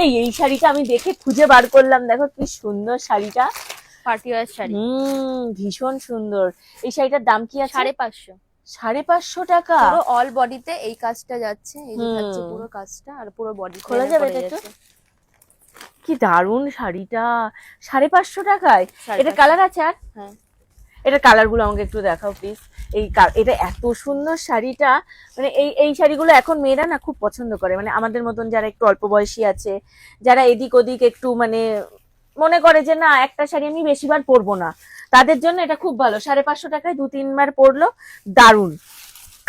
এই শাড়িটা আমি দেখে খুঁজে বার করলাম, দেখো কি সুন্দর শাড়িটা, পার্টিওয়ার শাড়ি। ভীষণ সুন্দর। এই শাড়িটার দাম কি আছে? 550। 550 টাকা। পুরো অল বডিতে এই কাজটা যাচ্ছে, এই যে থাকছে পুরো কাজটা, আর পুরো বডি খোলা যাবে এটা? কি দারুণ শাড়িটা, 550 টাকায়। এটা কালার আছে? আর হ্যাঁ, এটা কালার গুলো আমাকে একটু দেখাও প্লিজ। এটা এত সুন্দর শাড়িটা, মানে এই শাড়িগুলো এখন মেয়েরা না খুব পছন্দ করে, মানে আমাদের মতন যারা একটু অল্প বয়সী আছে, যারা এদিক ওদিক একটু মানে মনে করে যে না একটা শাড়ি আমি বেশিবার পরবো না, তাদের জন্য এটা খুব ভালো। 550 টাকায় 2-3 বার পরলো, দারুণ।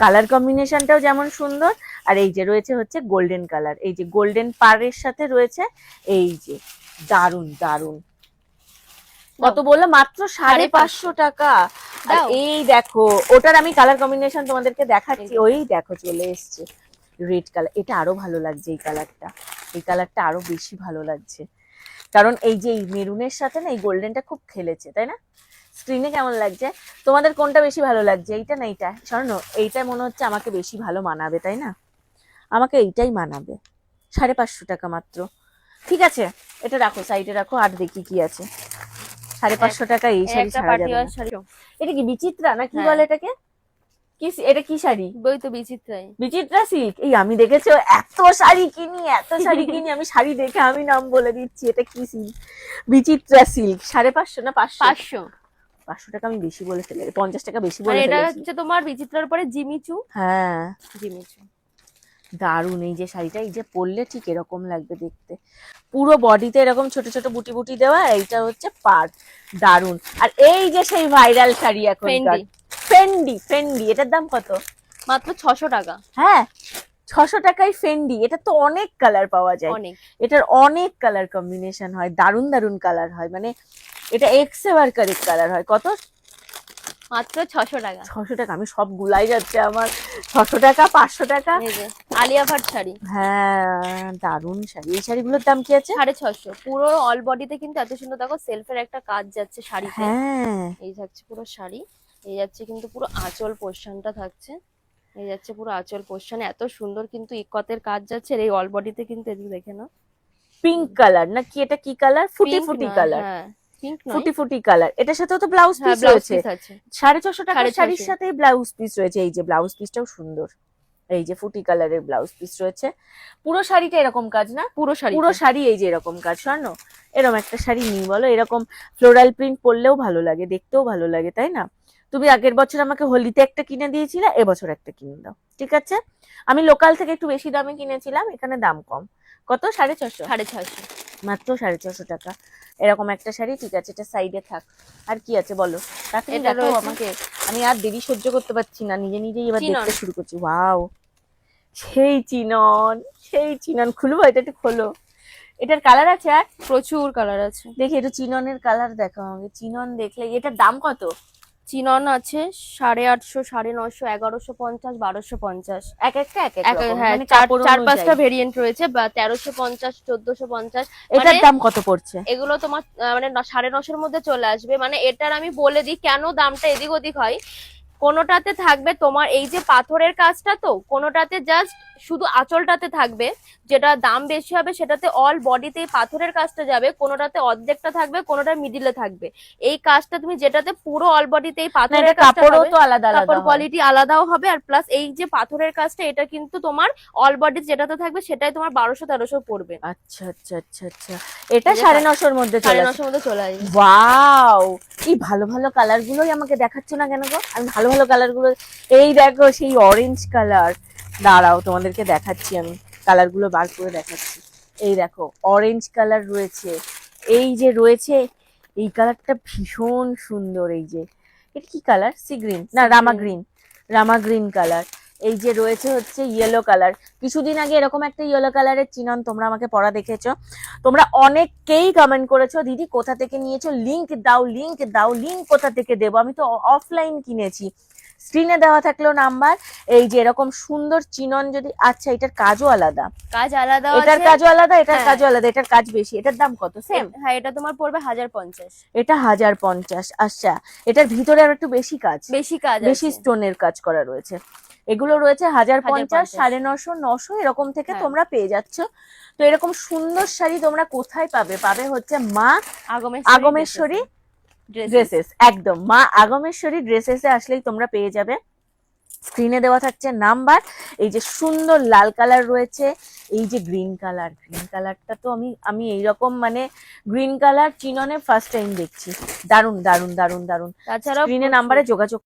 কালার কম্বিনেশনটাও যেমন সুন্দর, আর এই যে রয়েছে হচ্ছে গোল্ডেন কালার, এই যে গোল্ডেন পাড়ের সাথে রয়েছে, এই যে দারুণ দারুণ। কত বললো? মাত্র 550 টাকা। আর এই দেখো, ওটার আমি কালার কম্বিনেশন তোমাদেরকে দেখাচ্ছি, ওই দেখো চলে এসছে রেড কালার। এটা আরো ভালো লাগছে, এই কালারটা আরো বেশি ভালো লাগছে, কারণ এই যে এই মেরুনের সাথে না এই গোল্ডেনটা খুব খেলেছে, তাই না? স্ক্রিনে কেমন লাগছে? তোমাদের কোনটা বেশি ভালো লাগছে, এইটা না এইটা? স্বর্ণ, এইটা মনে হচ্ছে আমাকে বেশি ভালো মানাবে, তাই না? আমাকে এইটাই মানাবে। 550 টাকা মাত্র। ঠিক আছে, এটা রাখো, সাইডে রাখো, আর দেখি কি আছে। 550 টাকা এই শাড়ি ছাড়া যাবে না। এটা কি বিচিত্রা না কি বলে এটাকে? কি এটা কি শাড়ি? বই তো বিচিত্রাই। বিচিত্রা সিল্ক। এই আমি দেখেছি এত শাড়ি কিনি আমি শাড়ি দেখে আমি নাম বলে দিচ্ছি, এটা কি সিল্ক? বিচিত্রা সিল্ক। 550 না 500? 500 টাকা আমি বেশি বলে ফেলে, 50 টাকা বেশি বলে ফেলেছি। এটা হচ্ছে তোমার বিচিত্রার পরে জিমিচু। হ্যাঁ, জিমিচু দারুন। এই যে শাড়িটা, এই যে পরলে ঠিক এরকম লাগবে দেখতে, পুরো বডিতে এরকম ছোট ছোট বুটি বুটি দেওয়া, এইটা হচ্ছে পাড়, দারুন। আর এই যে সেই ভাইরাল শাড়ি এখন, ফেন্ডি, এটার দাম কত? মাত্র 600 টাকা। হ্যাঁ, 600 টাকায় ফেন্ডি। এটা তো অনেক কালার পাওয়া যায়, এটার অনেক কালার কম্বিনেশন হয়, দারুন দারুন কালার হয়, মানে এটা এক্সেভার কারেক্ট কালার হয়। কত? মাত্র 600 টাকা। 600 টাকা, আমি সব গুলাই যাচ্ছে আমার। 600 টাকা, 500 টাকা। আলিয়া ভাট শাড়ি। হ্যাঁ, দারুন শাড়ি। এই শাড়িগুলোর দাম কি আছে? 650। পুরো অল বডিতে কিন্তু এত সুন্দর দেখো সেলফের একটা কাজ যাচ্ছে শাড়িতে। হ্যাঁ, এই থাকছে পুরো শাড়ি, এই যাচ্ছে কিন্তু পুরো আঁচল পোরশনটা থাকছে, এই যাচ্ছে পুরো আঁচল পোরশনে এত সুন্দর কিন্তু ইকতের কাজ যাচ্ছে। এই অল বডিতে কিন্তু এদিকে দেখে নাও, পিঙ্ক কালার না কি? এটা কি কালার? ফুটি ফুটি কালার। হ্যাঁ, পিঙ্ক নয়, ফুটি ফুটি কালার। এটার সাথেও তো ব্লাউজ পিস রয়েছে। 650 টাকার শাড়ির সাথে ব্লাউজ পিস রয়েছে। এই যে ব্লাউজ পিসটাও সুন্দর, এই যে ফুটি কালারের ব্লাউজ পিস রয়েছে। পুরো শাড়িটা এরকম কাজ না? পুরো শাড়ি এই যে এরকম কাজ। স্বর্ণ, এরকম একটা শাড়ি নিই বলো, এরকম ফ্লোরাল প্রিন্ট পরলেও ভালো লাগে, দেখতেও ভালো লাগে, তাই না? তুমি আগের বছর আমাকে হোলিতে একটা কিনে দিয়েছিলে, এবছর একটা কিনে দাও, ঠিক আছে? আমি লোকাল থেকে একটু বেশি দামে কিনেছিলাম, এখানে দাম কম। কত? 650? 650, মাত্র 650 টাকা এরকম একটা শাড়ি। ঠিক আছে, এটা সাইডে থাক। আর কি আছে বলো, তাড়াতাড়ি দেখাও আমাকে, আমি আর দেরি সহ্য করতে পারছি না, নিজে নিজেই এবার দেখতে শুরু করছি। ওয়াও, সেই চিনন, খুলবো? এটা একটু খোলো। এটার কালার আছে? আর প্রচুর কালার আছে। দেখি একটু চিননের কালার দেখাও আমাকে। চিনন দেখলে। এটার দাম কত? চিনন আছে 850, 950, 1150, 1250, এক একটা এক এক রকম, হ্যাঁ, মানে 4-5টা ভেরিয়েন্ট রয়েছে, 1350, 1450। এটার দাম কত পড়ছে? এগুলো তোমার মানে 950-এর মধ্যে চলে আসবে। মানে এটার আমি বলে দিই কেন দামটা এদিক ওদিক হয়। কোনোটাতে থাকবে তোমার এই যে পাথরের কাজটা, তো কোনোটাতে জাস্ট শুধু আঁচলটাতে থাকবে, যেটা দাম বেশি হবে সেটাতে অল বডিতে পাথরের কাজটা যাবে, কোনোটাতে অর্ধেকটা থাকবে, কোনোটা মিডিলে থাকবে। এই কাজটা তুমি যেটাতে পুরো অল বডিতে পাথরের কাপড়ও তো আলাদা আলাদা, কাপড় কোয়ালিটি আলাদাও হবে, আর প্লাস এই যে পাথরের কাজটা এটা কিন্তু তোমার অল বডি যেটাতে থাকবে সেটাই তোমার 1200-1300 পড়বে। আচ্ছা আচ্ছা আচ্ছা আচ্ছা, এটা 950-এর মধ্যে চলে আসে। 950-এর মধ্যে চলে আসবে। ওয়াও, এই ভালো ভালো কালার গুলোই আমাকে দেখাচ্ছ না কেন গো? আমি ভালো ভালো কালার গুলো, এই দেখো সেই অরেঞ্জ কালার, দাঁড়াও তোমাদেরকে দেখাচ্ছি, আমি কালার গুলো বার করে দেখাচ্ছি। এই দেখো অরেঞ্জ কালার রয়েছে, এই যে রয়েছে এই কালারটা ভীষণ সুন্দর। এই যে এটা কি কালার? সি গ্রিন না রামা গ্রিন কালার। এই যে রয়েছে হচ্ছে ইয়েলো কালার। কিছুদিন আগে এরকম একটা ইয়েলো কালারের চিনন তোমরা আমাকে পরা দেখেছো, তোমরা অনেকেই কমেন্ট করেছো দিদি কোথা থেকে নিয়েছো, লিংক দাও, লিংক কোথা থেকে দেবো? আমি তো অফলাইন কিনেছি, স্ক্রিনে দেওয়া থাকলো নাম্বার। এই যে এরকম সুন্দর চিনন যদি, আচ্ছা এটার কাজও আলাদা, এটার কাজও আলাদা, এটার কাজও আলাদা, এটার কাজ বেশি। এটার দাম কত? সেম? হ্যাঁ, এটা তোমার পড়বে 1050। এটা 1050। আচ্ছা, এটার ভিতরে আর একটু বেশি স্টোনের কাজ করা রয়েছে। এগুলো রয়েছে 1050, 950, 900 এরকম থেকে তোমরা পেয়ে যাচ্ছ। তো এরকম সুন্দর শাড়ি তোমরা কোথায় পাবে? পাবে হচ্ছে মা আগমেশ্বরী ড্রেসেস। একদম মা আগমেশ্বরী ড্রেসেসে আসলেই তোমরা পেয়ে যাবে। স্ক্রিনে দেওয়া থাকছে নাম্বার। এই যে সুন্দর লাল কালার রয়েছে, এই যে গ্রিন কালারটা তো আমি এইরকম মানে গ্রিন কালার চিননে ফার্স্ট টাইম দেখছি। দারুন দারুন দারুন দারুন। তাছাড়াও স্ক্রিনে নাম্বারে যোগাযোগ